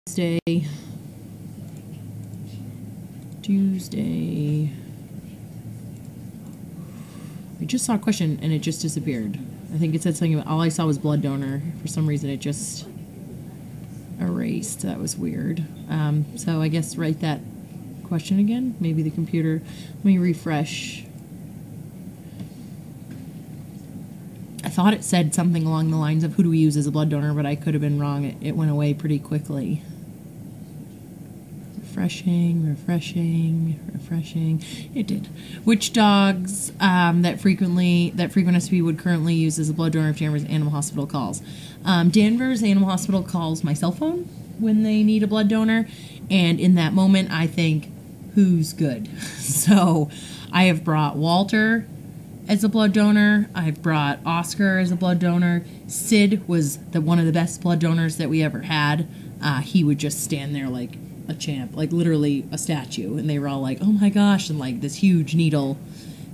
Tuesday. I just saw a question and it just disappeared. I think it said something about, all I saw was blood donor. For some reason it just erased. That was weird. So I guess write that question again. Maybe the computer. Let me refresh. I thought it said something along the lines of who do we use as a blood donor, but I could have been wrong. It went away pretty quickly. Refreshing. It did. Which dogs that frequent SP would currently use as a blood donor if Danvers Animal Hospital calls? Danvers Animal Hospital calls my cell phone when they need a blood donor, and in that moment I think, who's good? So I have brought Walter as a blood donor. I've brought Oscar as a blood donor. Sid was one of the best blood donors that we ever had. He would just stand there like a champ, like literally a statue, and they were all like, oh my gosh, and like this huge needle.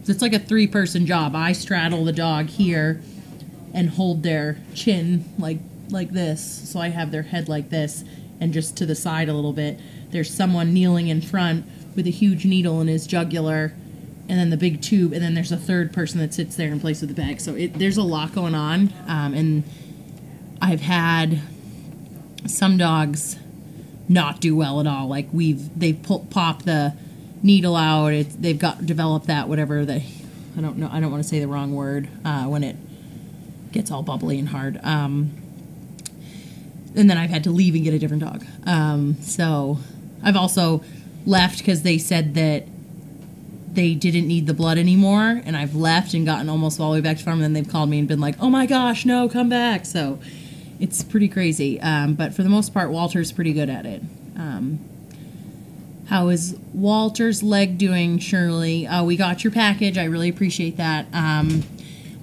So it's like a 3-person job. I straddle the dog here and hold their chin like this, so I have their head like this and just to the side a little bit. There's someone kneeling in front with a huge needle in his jugular, and then the big tube, and then there's a third person that sits there and plays with the bag. So there's a lot going on, and I've had some dogs not do well at all. Like they've popped the needle out. They've developed that whatever that, I don't know. I don't want to say the wrong word when it gets all bubbly and hard. And then I've had to leave and get a different dog. So I've also left because they said that they didn't need the blood anymore, and I've left and gotten almost all the way back to farm, and then they've called me and been like, oh my gosh, no, come back. So it's pretty crazy. But for the most part, Walter's pretty good at it. How is Walter's leg doing, Shirley? We got your package. I really appreciate that.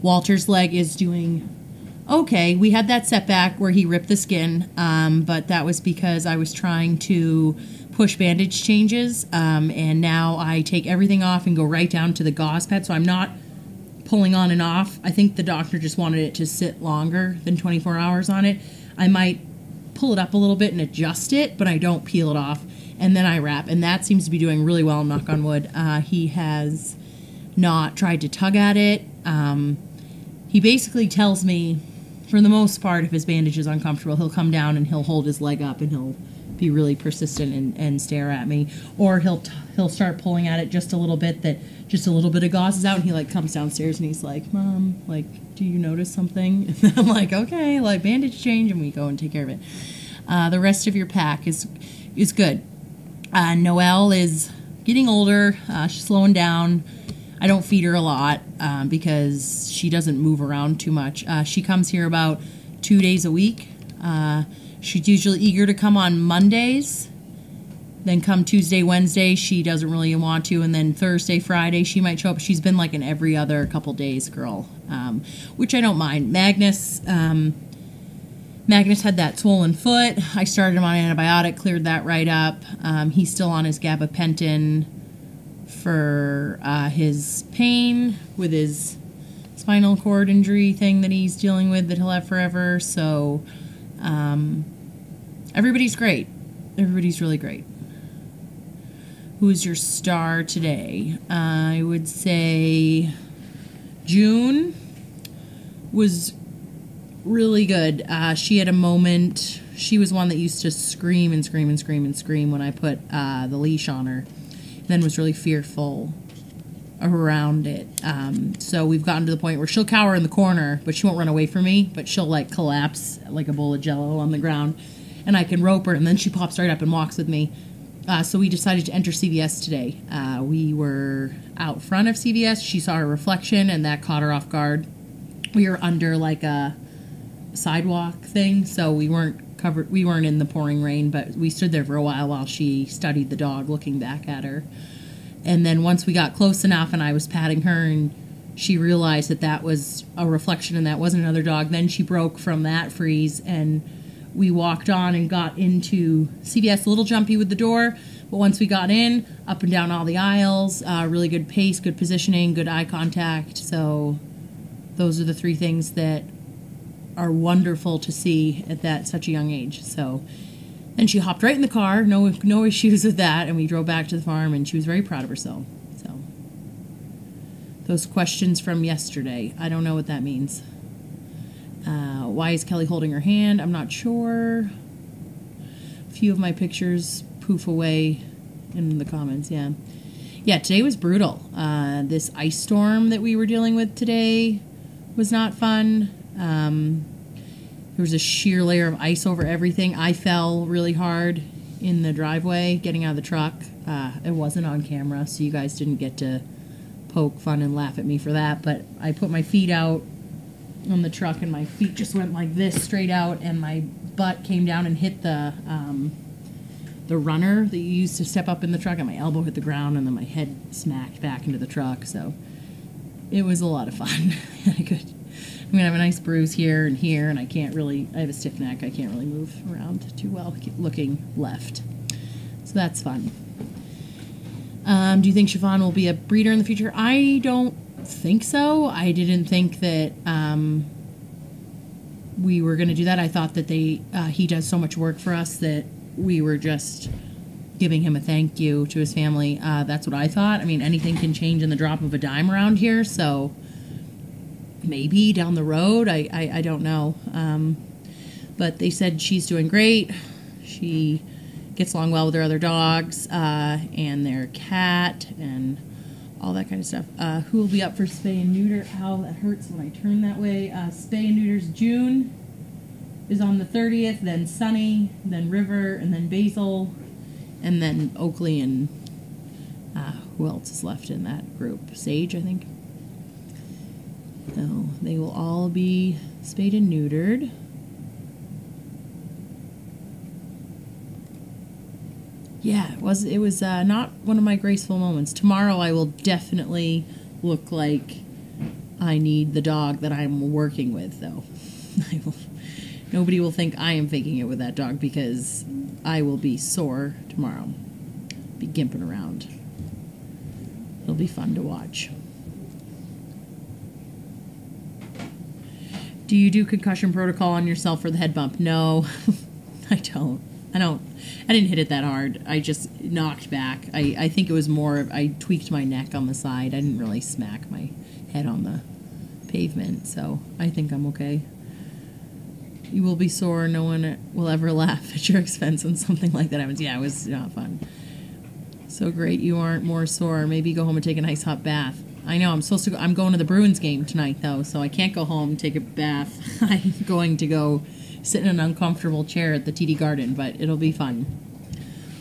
Walter's leg is doing okay. We had that setback where he ripped the skin, but that was because I was trying to push bandage changes, and now I take everything off and go right down to the gauze pad, so I'm not pulling on and off. I think the doctor just wanted it to sit longer than 24 hours on it. I might pull it up a little bit and adjust it, but I don't peel it off, and then I wrap, and that seems to be doing really well, knock on wood. He has not tried to tug at it. He basically tells me, for the most part, if his bandage is uncomfortable, he'll come down and he'll hold his leg up and he'll be really persistent and stare at me, or he'll start pulling at it just a little bit, that just a little bit of gauze is out, and he like comes downstairs and he's like, Mom, like, do you notice something? And I'm like, okay, like bandage change, and we go and take care of it. The rest of your pack is good. Noelle is getting older. She's slowing down. I don't feed her a lot because she doesn't move around too much. She comes here about 2 days a week. She's usually eager to come on Mondays. Then come Tuesday, Wednesday, she doesn't really want to. And then Thursday, Friday, she might show up. She's been like an every other couple days girl, which I don't mind. Magnus had that swollen foot. I started him on antibiotic, cleared that right up. He's still on his gabapentin for his pain with his spinal cord injury thing that he's dealing with that he'll have forever. So everybody's great. Everybody's really great. Who's your star today? I would say June was really good. She had a moment. She was one that used to scream and scream and scream and scream when I put the leash on her, then was really fearful around it. So we've gotten to the point where she'll cower in the corner, but she won't run away from me, but she'll like collapse like a bowl of jello on the ground, and I can rope her, and then she pops right up and walks with me. So we decided to enter CVS today. We were out front of CVS. She saw her reflection, and that caught her off guard. We were under like a sidewalk thing, so we weren't covered. We weren't in the pouring rain, but we stood there for a while she studied the dog, looking back at her. And then once we got close enough and I was patting her and she realized that that was a reflection and that wasn't another dog, then she broke from that freeze, and we walked on and got into CVS, a little jumpy with the door, but once we got in, up and down all the aisles, really good pace, good positioning, good eye contact. So those are the three things that are wonderful to see at such a young age. So And she hopped right in the car, no issues with that, and we drove back to the farm, and she was very proud of herself. So, those questions from yesterday, I don't know what that means. Why is Kelly holding her hand? I'm not sure. A few of my pictures poof away in the comments, yeah. Yeah, today was brutal. This ice storm that we were dealing with today was not fun. There was a sheer layer of ice over everything. I fell really hard in the driveway getting out of the truck. It wasn't on camera, so you guys didn't get to poke fun and laugh at me for that. But I put my feet out on the truck, and my feet just went like this straight out, and my butt came down and hit the runner that you use to step up in the truck, and my elbow hit the ground, and then my head smacked back into the truck. So it was a lot of fun. I'm gonna have a nice bruise here, and I have a stiff neck. I can't really move around too well looking left. So that's fun. Do you think Chiffon will be a breeder in the future? I don't think so. I didn't think that we were going to do that. I thought that he does so much work for us that we were just giving him a thank you to his family. That's what I thought. I mean, anything can change in the drop of a dime around here, so maybe down the road. I don't know. But they said she's doing great. She gets along well with her other dogs and their cat and all that kind of stuff. Who will be up for spay and neuter? How that hurts when I turn that way. Spay and neuters, June is on the 30th, then Sunny, then River, and then Basil, and then Oakley, and who else is left in that group? Sage, I think. So they will all be spayed and neutered. Yeah, it was not one of my graceful moments. Tomorrow I will definitely look like I need the dog that I'm working with, though. Nobody will think I am faking it with that dog, because I will be sore tomorrow. Be gimping around. It'll be fun to watch. Do you do concussion protocol on yourself for the head bump? No, I don't. I didn't hit it that hard. I just knocked back. I think it was more, I tweaked my neck on the side. I didn't really smack my head on the pavement, so I think I'm okay. You will be sore. No one will ever laugh at your expense when something like that happens. Yeah, it was not fun. So great you aren't more sore. Maybe go home and take a nice hot bath. I know, I'm going to the Bruins game tonight, though, so I can't go home and take a bath. I'm going to go sit in an uncomfortable chair at the TD Garden, but it'll be fun.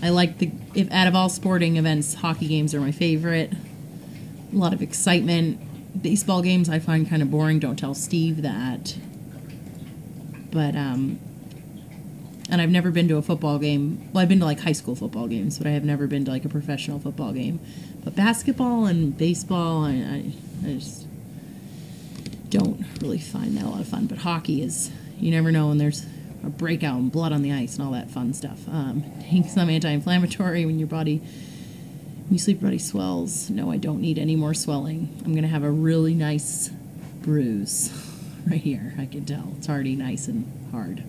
I like if out of all sporting events, hockey games are my favorite. A lot of excitement. Baseball games I find kind of boring. Don't tell Steve that. But, and I've never been to a football game. Well, I've been to like high school football games, but I have never been to like a professional football game. But basketball and baseball, I just don't really find that a lot of fun. But hockey is, you never know when there's a breakout and blood on the ice and all that fun stuff. Take some anti-inflammatory when you sleep, your body swells. No, I don't need any more swelling. I'm going to have a really nice bruise right here. I can tell. It's already nice and hard.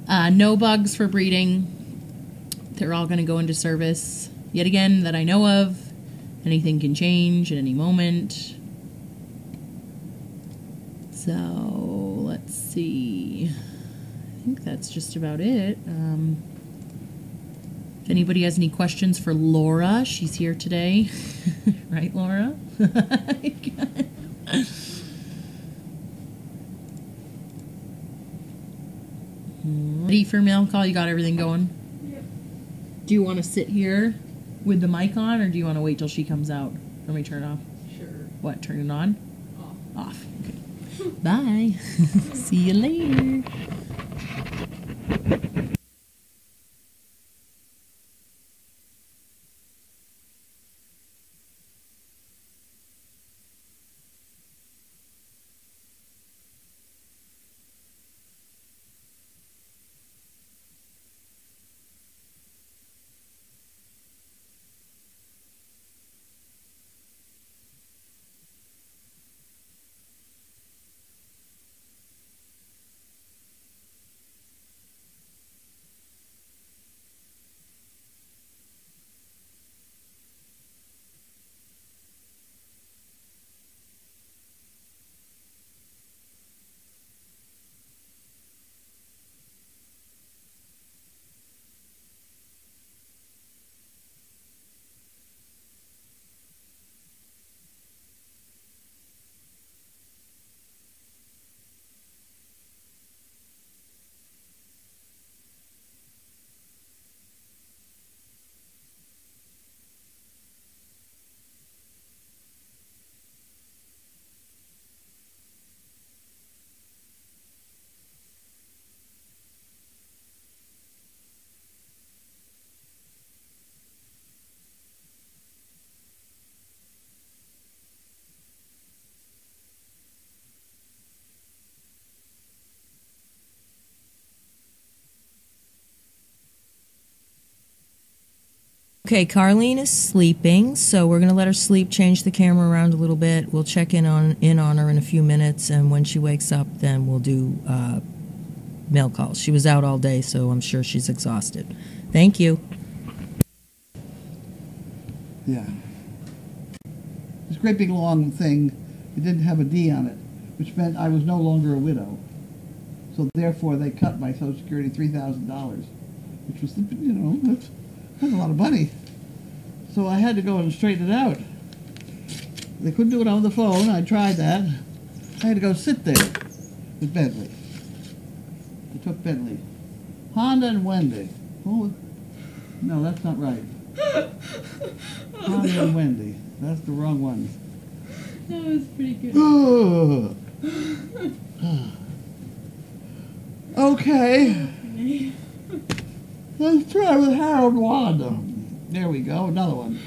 No bugs for breeding. They're all going to go into service. Yet again, that I know of. Anything can change at any moment. So, let's see. I think that's just about it. If anybody has any questions for Laura, she's here today. Right, Laura? Ready for mail call? You got everything going? Yep. Do you want to sit here with the mic on, or do you want to wait till she comes out? Let me turn it off. Sure. What, turn it on? Off. Off. Okay. Bye. See you later. Okay, Carlene is sleeping, so we're going to let her sleep, change the camera around a little bit. We'll check in on her in a few minutes, and when she wakes up, then we'll do mail calls. She was out all day, so I'm sure she's exhausted. Thank you. Yeah. This great big long thing, it didn't have a D on it, which meant I was no longer a widow. So therefore, they cut my Social Security $3,000, which was, that's a lot of money. So I had to go and straighten it out. They couldn't do it on the phone. I tried that. I had to go sit there with Bentley. I took Bentley. Honda and Wendy. Oh, no, that's not right. Honda and Wendy. That's the wrong one. That was pretty good. Okay. Let's try with Harold Wanda. There we go, another one.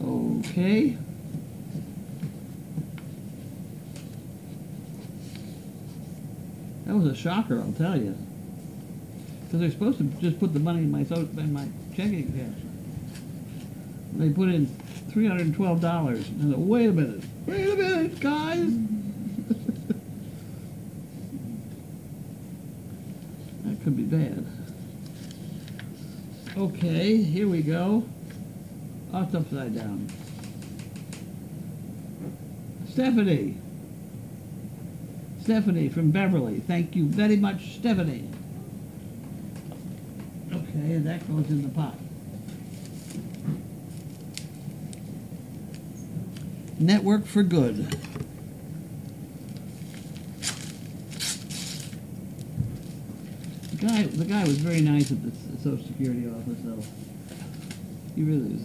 Oh, Okay. That was a shocker, I'll tell you. Because they're supposed to just put the money in my checking account. They put in $312. And I said, wait a minute, guys. That could be bad. Okay, here we go. Oh, it's upside down. Stephanie from Beverly. Thank you very much, Stephanie. Okay, and that goes in the pot. Network for Good. The guy was very nice at the Social Security office, though. He really is.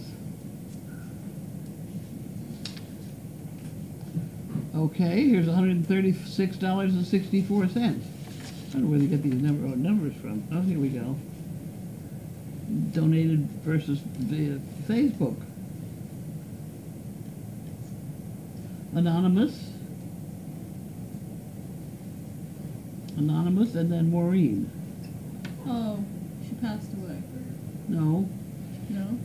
Okay, here's $136.64. I don't know where they get these numbers from. Oh, here we go. Donated versus via Facebook. Anonymous, and then Maureen. Oh, she passed away. No. No?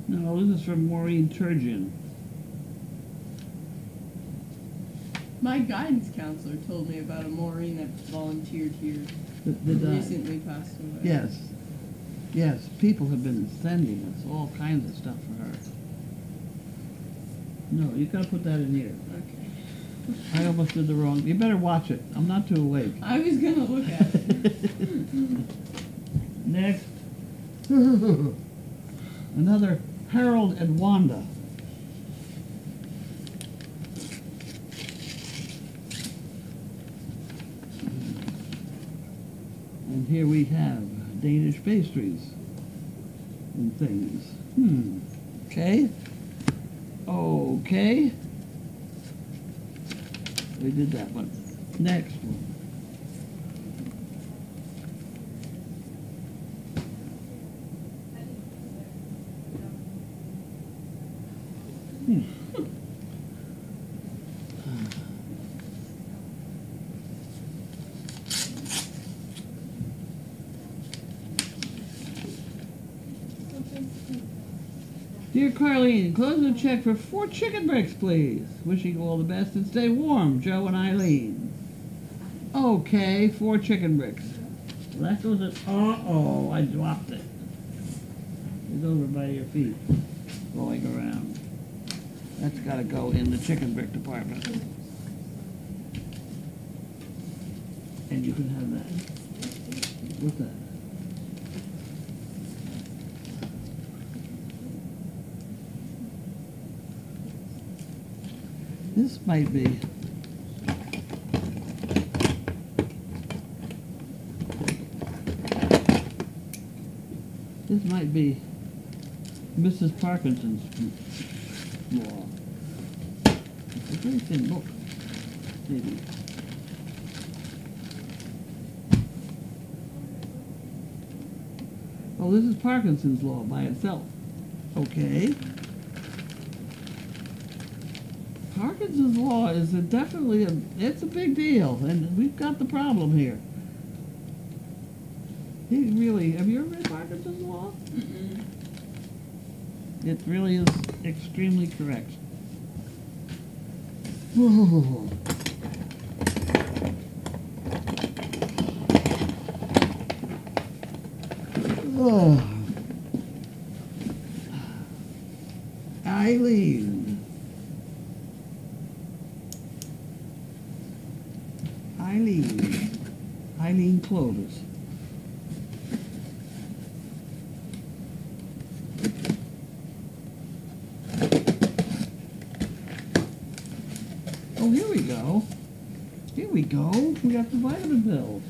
No, this is from Maureen Turgeon. My guidance counselor told me about a Maureen that volunteered here. Recently passed away. Yes. Yes, people have been sending us all kinds of stuff for her. No, you gotta put that in here. Okay. I almost did the wrong. You better watch it. I'm not too awake. I was gonna look at it. Next. Another Harold and Wanda. And here we have Danish pastries and things. Okay. Okay. We did that one. Next one. Dear Carlene, enclose a check for 4 chicken bricks, please. Wishing you all the best and stay warm, Joe and Eileen. Okay, 4 chicken bricks. Well, that goes in. Uh-oh, I dropped it. It's over by your feet, going around. That's got to go in the chicken brick department. And you can have that. What's that? This might be. This might be Mrs. Parkinson's law. It's a very thin book, maybe. Oh, this is Parkinson's law by itself. Okay. Parkinson's law is definitely it's a big deal, and we've got the problem here. He really, have you ever read Parkinson's law? Mm-mm. It really is extremely correct. Whoa. Oh. Eileen. Eileen Clovis. Oh, here we go. Here we go. We got the vitamin pills.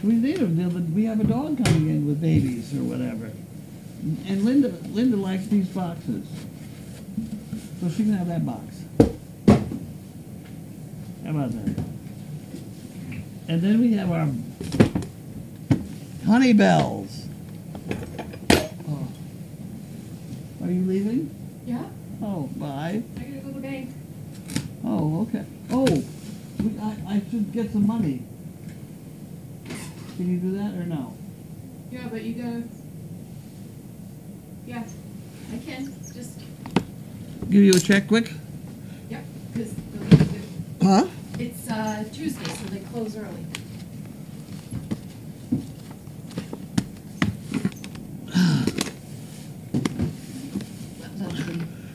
We need them. We have a dog coming in with babies or whatever. And Linda likes these boxes. So she can have that box. How about that? And then we have our honey bells. Oh. Are you leaving? Yeah? Oh, bye. I gotta go to the bank. Oh, okay. Oh, I should get some money. Can you do that or no? Yeah, but you gotta... Yeah, I can. Just... Give you a check quick? Yep, because Huh? it's Tuesday, so they close early.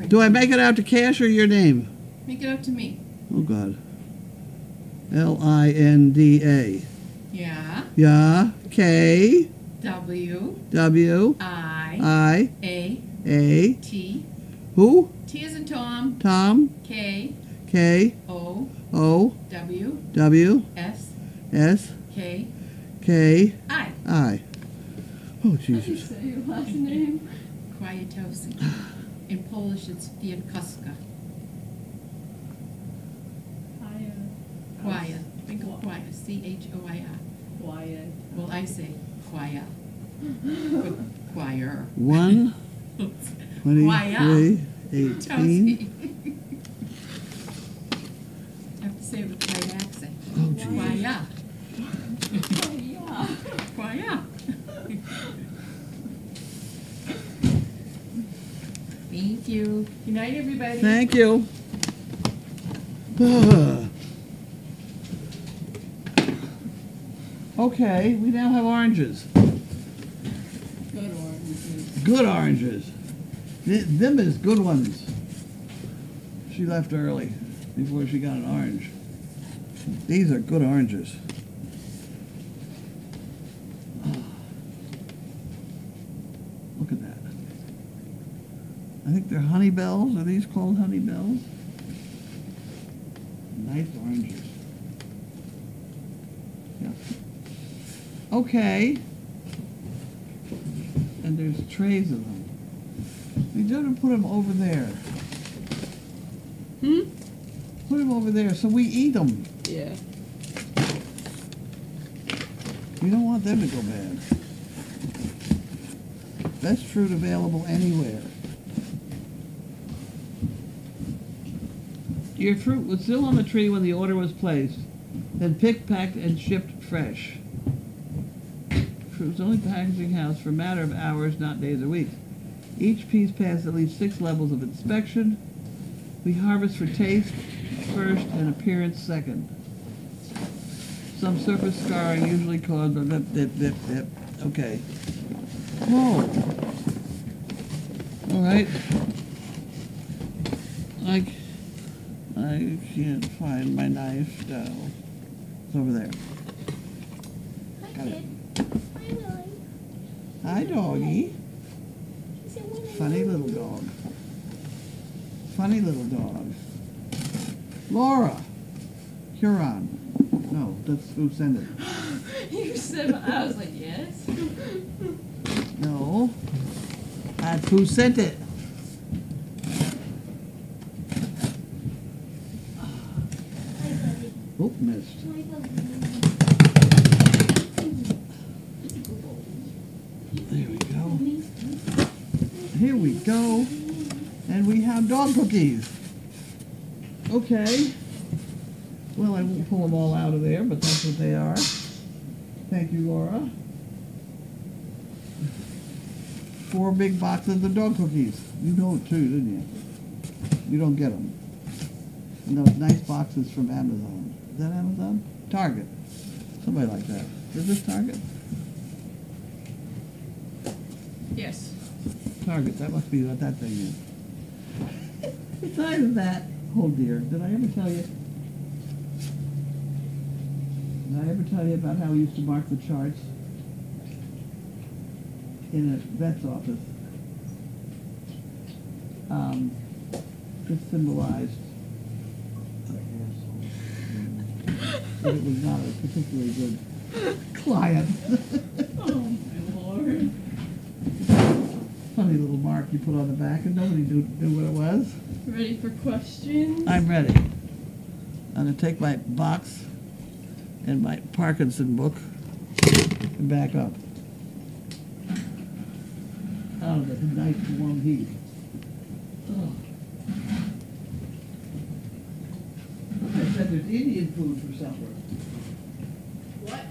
Do I make it out to cash or your name? Make it up to me. Oh, God. Linda. Yeah. Yeah. K. W. W. I. I. A. A. T. Who? T as in Tom. Tom. K. K. O. O. W. W. S. S. K. K. I. I. Oh, How do you Jesus. say your last name? Kwiatowski. In Polish, it's Kwiatkowska. Kwaya. Think of Kwaya. Choia. Quiet. Well, I say Kwaya. Choir. 1, 23, 18. Toasty. I have to say it with the right accent. Oh, geez. Kwaya. Yeah. Kwaya. Thank you. Good night, everybody. Thank you. Okay, we now have oranges. Good oranges. Good oranges. Them is good ones. She left early before she got an orange. These are good oranges. Look at that. I think they're honey bells. Are these called honey bells? Nice oranges. Yeah. Okay. And there's trays of them. We don't put them over there. Put them over there so we eat them. Yeah. We don't want them to go bad. Best fruit available anywhere. Your fruit was still on the tree when the order was placed, then picked, packed, and shipped fresh. Fruit's only packaging house for a matter of hours, not days or weeks. Each piece passes at least 6 levels of inspection. We harvest for taste first and appearance second. Some surface scarring usually caused by okay. Whoa. All right. I can't find my knife though. It's over there. Got it. Hi, doggy. Funny little dog. Funny little dog. Laura. Huron. No, that's who sent it. You said, I was like, yes. No. That's who sent it. Oop, missed. There we go. Here we go. And we have dog cookies. Okay. Well, I won't pull them all out of there, but that's what they are. Thank you, Laura. 4 big boxes of dog cookies. You know it too, didn't you? You don't get them. And those nice boxes from Amazon. Is that Amazon? Target. Somebody like that. Is this Target? Yes. Target. That must be what that thing is. Besides that, oh dear, did I ever tell you? Did I ever tell you about how we used to mark the charts in a vet's office? This symbolized that it was not a particularly good client. Oh my lord. Funny little mark you put on the back, and nobody knew what it was. Ready for questions? I'm ready. I'm going to take my box and my Parkinson book and back up. Out of the nice warm heat. Oh. I said there's Indian food for supper. What?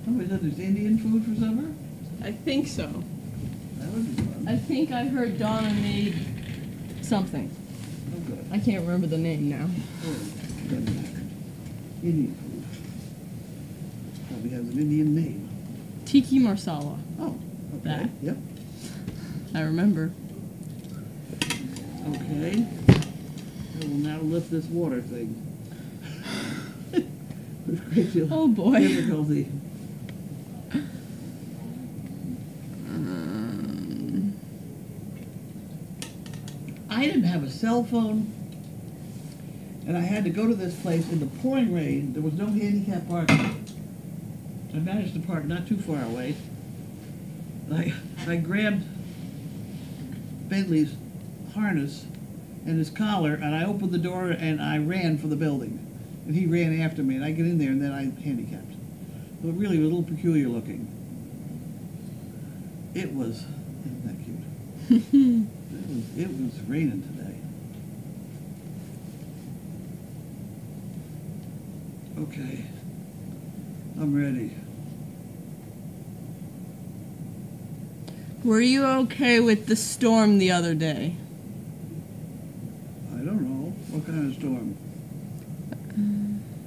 Somebody said there's Indian food for supper? I think so. That would be fun. I think I heard Donna made something. Oh, good. I can't remember the name now. Oh, doesn't matter. Indian food. Probably has an Indian name. Tiki marsala. Oh, okay. That. Yep. I remember. Okay. I will now lift this water thing. With a great deal Oh, boy. of difficulty. I didn't have a cell phone, and I had to go to this place in the pouring rain. There was no handicap parking. I managed to park not too far away. I grabbed Bentley's harness and his collar, and I opened the door and I ran for the building. And he ran after me, and I get in there, and then I handicapped. So it really was a little peculiar looking. It was, isn't that cute? It was raining today. Okay, I'm ready. Were you okay with the storm the other day? I don't know. What kind of storm?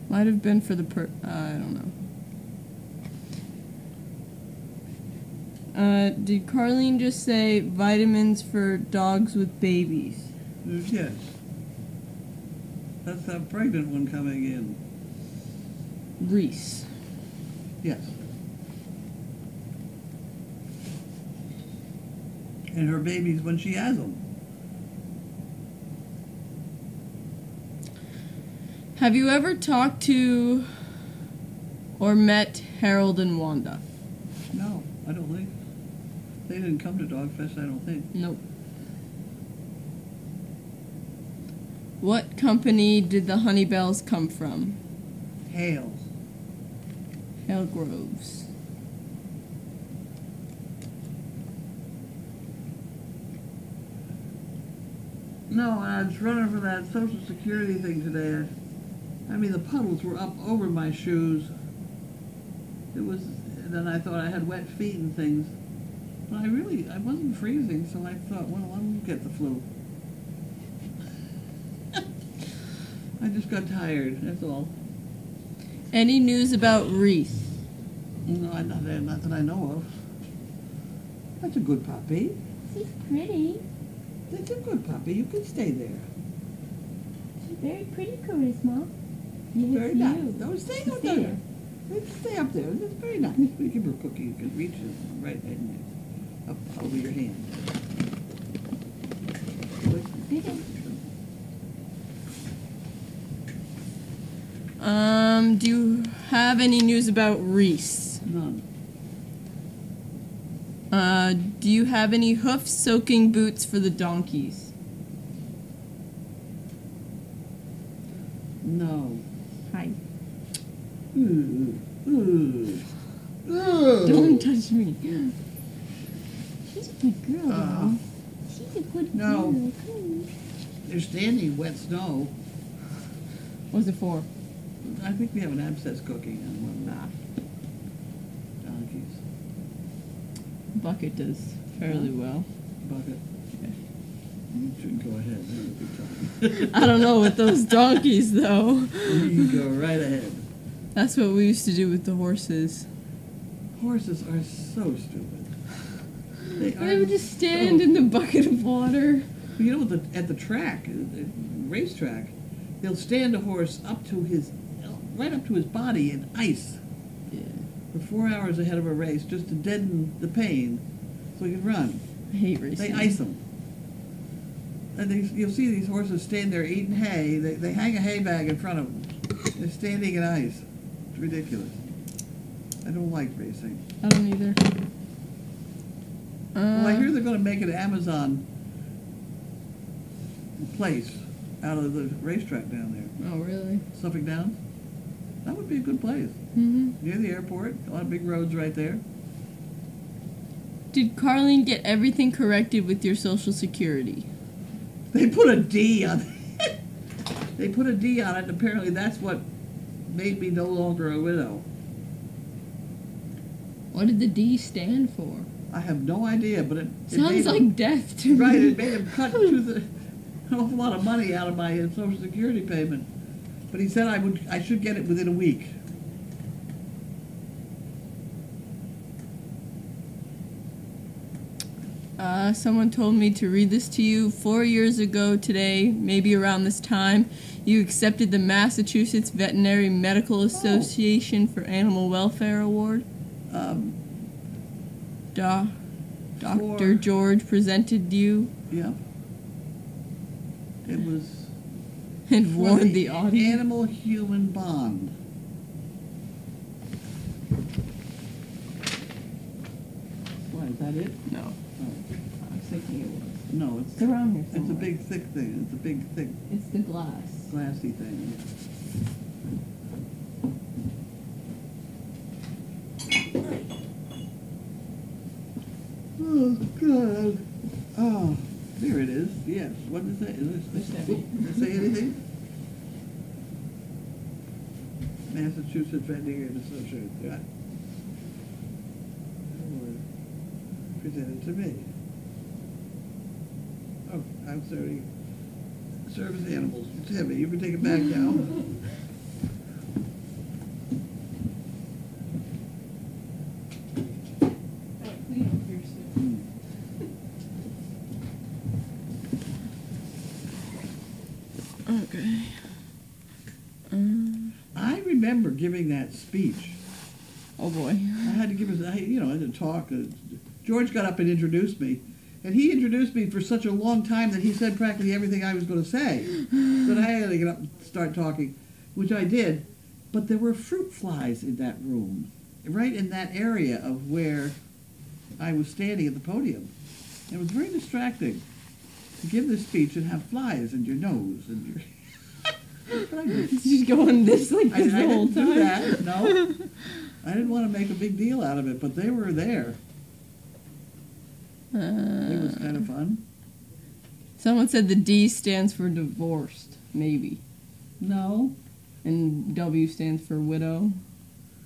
Might have been for the I don't know. Did Carlene just say vitamins for dogs with babies? Yes. That's that pregnant one coming in. Reese. Yes. And her babies when she has them. Have you ever talked to or met Harold and Wanda? No, I don't think. They didn't come to Dogfest, I don't think. Nope. What company did the honey bells come from? Hale. Hale Groves. No, I was running for that Social Security thing today. I mean, the puddles were up over my shoes. It was, and then I thought I had wet feet and things. But I wasn't freezing, so I thought, well, I won't get the flu. I just got tired, that's all. Any news about Reese? No, not that I know of. That's a good puppy. She's pretty. That's a good puppy. You can stay there. She's very pretty, Charisma. Very Yes, nice. you. No, stay up Stay there. Stay up there. That's very nice. We give her a cookie. You can reach it right in there. Up over your hand. Sit down. Do you have any news about Reese? None. Do you have any hoof-soaking boots for the donkeys? No. Hi. Don't touch me. She's a good girl, though. She's a good No. girl. Come They're standing in wet snow. What's it for? I think we have an abscess cooking on one of the donkeys. Bucket does fairly well. Bucket. Yeah. You should go ahead. That would be I don't know with those donkeys though. You go right ahead. That's what we used to do with the horses. Horses are so stupid. They would just stand in the bucket of water. You know, at the track, racetrack, they'll stand a horse right up to his body in ice Yeah. for 4 hours ahead of a race just to deaden the pain so he can run. I hate racing. They ice them. And you'll see these horses stand there eating hay. They hang a hay bag in front of them. They're standing in ice. It's ridiculous. I don't like racing. I don't either. Well, I hear they're going to make an Amazon place out of the racetrack down there. Oh, really? Suffolk Downs. That would be a good place. Mm-hmm. Near the airport. A lot of big roads right there. Did Carlene get everything corrected with your Social Security? They put a D on it. They put a D on it, and apparently that's what made me no longer a widow. What did the D stand for? I have no idea, but it Sounds made like him, death to right. me. It made him cut an awful lot of money out of my Social Security payment. But he said I should get it within a week. Someone told me to read this to you. 4 years ago today, maybe around this time, you accepted the Massachusetts Veterinary Medical Association for Animal Welfare Award. Dr. George presented you Yeah. It was and for warned the audience. animal-human bond. What, is that it? No, I was thinking it was. No, It's around here it's a somewhere. big, thick thing. It's a big, thick, It's the glass. glassy thing. Oh, God. Oh, there it is. Yes. What does it say? Does it say anything? Massachusetts Veterinary Association. Yeah. Presented to me. Oh, I'm sorry. Service animals. It's heavy. You can take it back now. Okay. I remember giving that speech. Oh boy. I had to give I had to talk. George got up and introduced me. And he introduced me for such a long time that he said practically everything I was going to say. But I had to get up and start talking, which I did. But there were fruit flies in that room, right in that area of where I was standing at the podium. It was very distracting to give this speech and have flies in your nose and your... But I did. She's going this like I this the whole didn't do time. that, no. I didn't want to make a big deal out of it, but they were there. It was kind of fun. Someone said the D stands for divorced, maybe. No, And W stands for widow.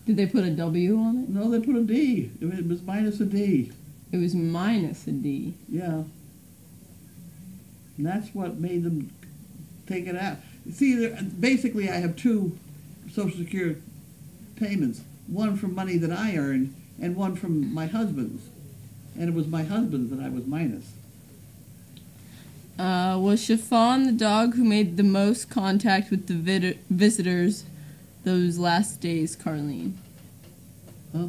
Did they put a W on it? no, they put a D. It was minus a D. It was minus a D. Yeah. And that's what made them take it out. See, basically I have two Social Security payments. One from money that I earned and one from my husband's. And it was my husband's that I was minus. Was Chiffon the dog who made the most contact with the visitors those last days, Carlene? Huh?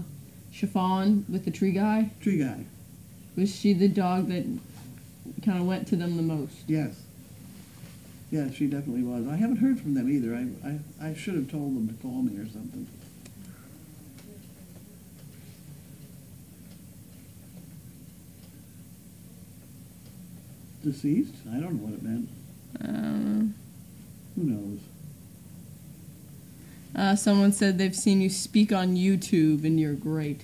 Chiffon with the tree guy? Tree guy. Was she the dog that kind of went to them the most? Yes. Yeah, she definitely was. I haven't heard from them either. I should have told them to call me or something. Deceased? I don't know what it meant. Who knows? Someone said they've seen you speak on YouTube and you're great.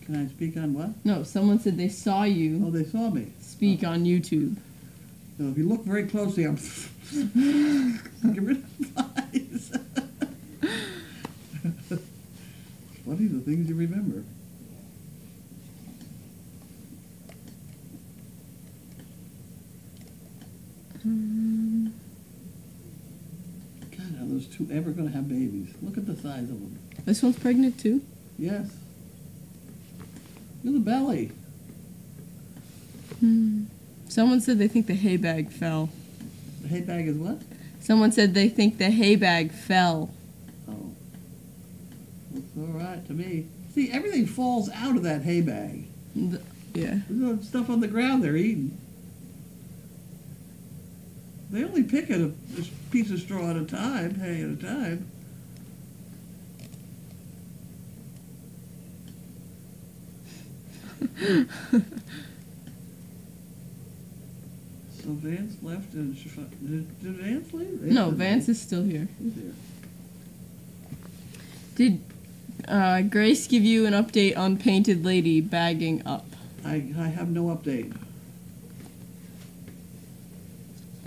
Can I speak on what? No, someone said they saw Oh, you they saw me. speak on YouTube. Now, if you look very closely, I'm get rid of flies. Funny the things you remember. God, are those two ever going to have babies? Look at the size of them. This one's pregnant too? Yes. Look at the belly. Someone said they think the hay bag fell. The hay bag is what? Someone said they think the hay bag fell. Oh. Looks all right to me. See, everything falls out of that hay bag. Yeah. There's no stuff on the ground they're eating. They only pick a piece of straw at a time, hay at a time. So Vance left and did Vance leave? No, Vance is still here. He's here. Did Grace give you an update on Painted Lady bagging up? I have no update.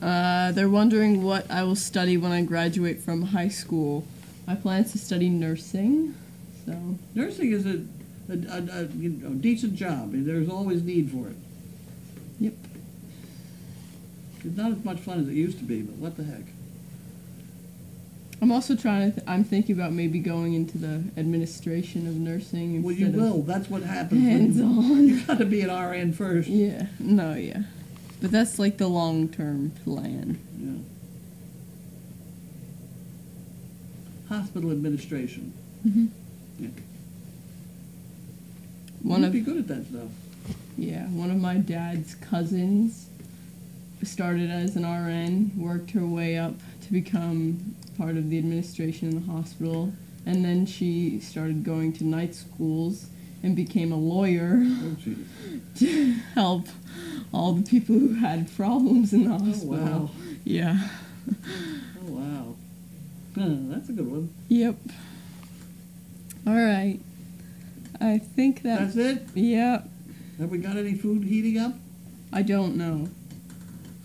They're wondering what I will study when I graduate from high school. I plan to study nursing, so... Nursing is a decent job. There's always need for it. Yep. It's not as much fun as it used to be, but what the heck. I'm also I'm thinking about maybe going into the administration of nursing instead Well, you will. That's what happens. hands-on. You got to be an RN first. Yeah, yeah. But that's like the long-term plan. Yeah. Hospital administration. Mm-hmm. Yeah. You'd be good at that stuff. Yeah, one of my dad's cousins started as an RN, worked her way up to become part of the administration in the hospital, and then she started going to night schools and became a lawyer Oh, geez. to help all the people who had problems in the hospital. Oh, wow. Yeah. Oh, wow. That's a good one. Yep. All right. I think That's it? Yep. Have we got any food heating up? I don't know.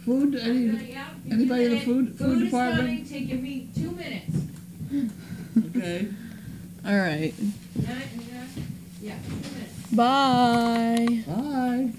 Food? Anybody in the food Food is department? coming to give me 2 minutes. Okay. All right. Yeah, 2 minutes. Bye. Bye.